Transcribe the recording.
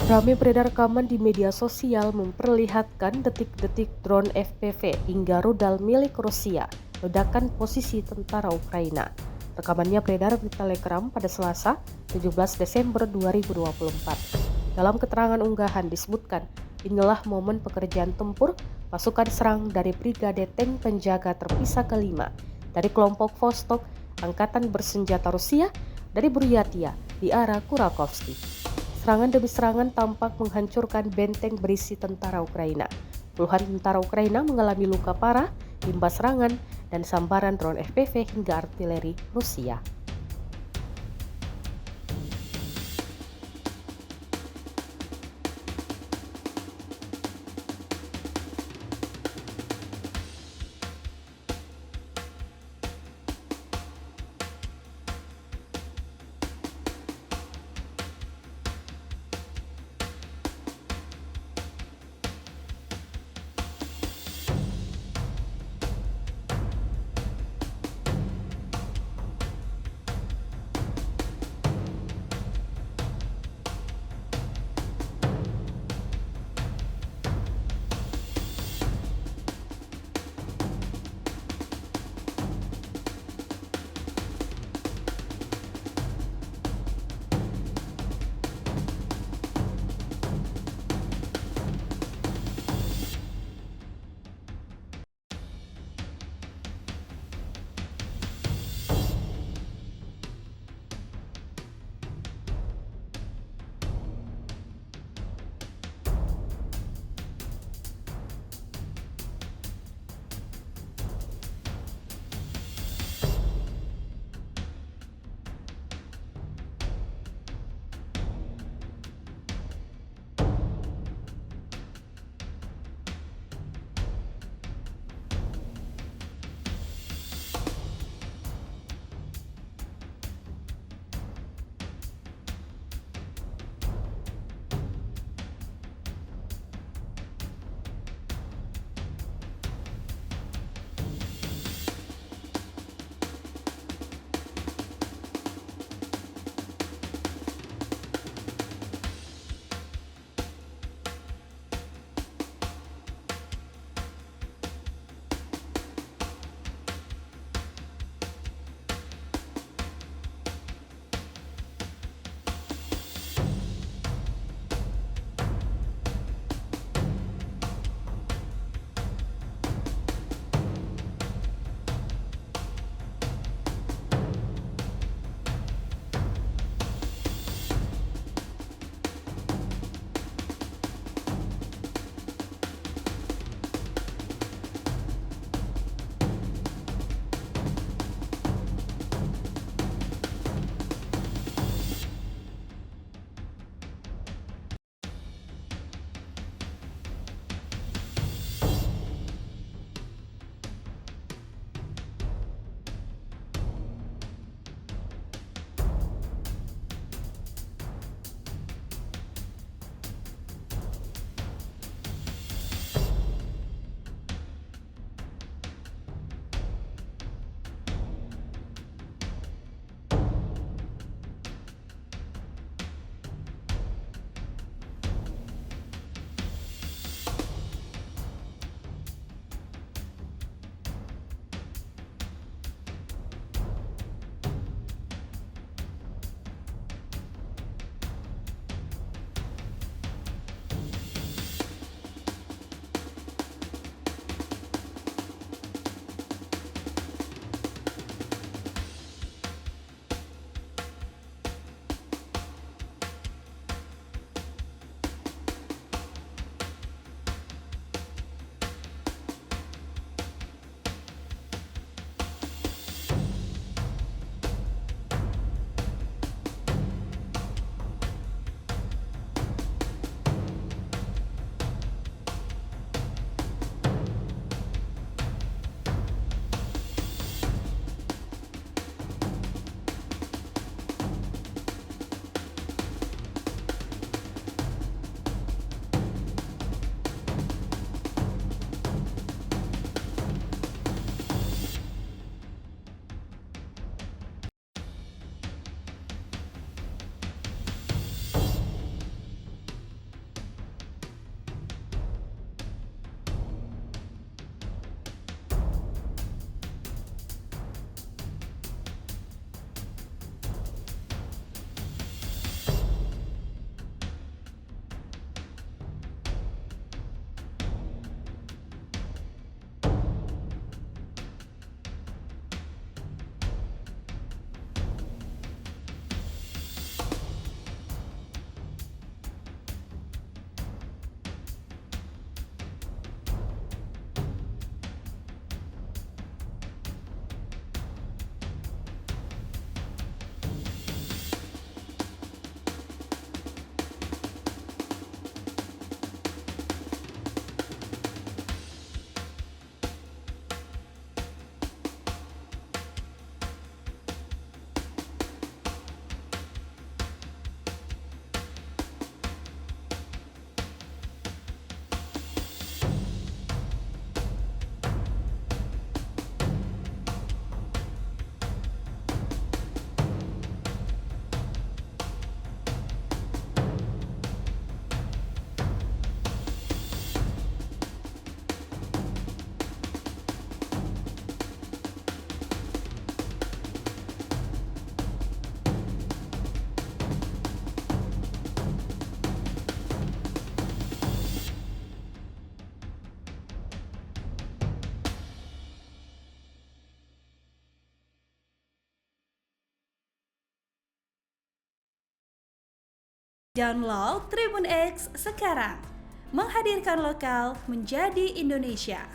Ramai beredar rekaman di media sosial memperlihatkan detik-detik drone FPV hingga rudal milik Rusia ledakan posisi tentara Ukraina. Rekamannya beredar di Telegram pada Selasa, 17 Desember 2024. Dalam keterangan unggahan disebutkan, inilah momen pekerjaan tempur pasukan serang dari Brigade Tank Penjaga Terpisah kelima dari kelompok Vostok Angkatan Bersenjata Rusia dari Buryatia di arah Kurakovsky. Serangan demi serangan tampak menghancurkan benteng berisi tentara Ukraina. Puluhan tentara Ukraina mengalami luka parah, imbas serangan, dan sambaran drone FPV hingga artileri Rusia. Download Tribun X sekarang. Menghadirkan lokal menjadi Indonesia.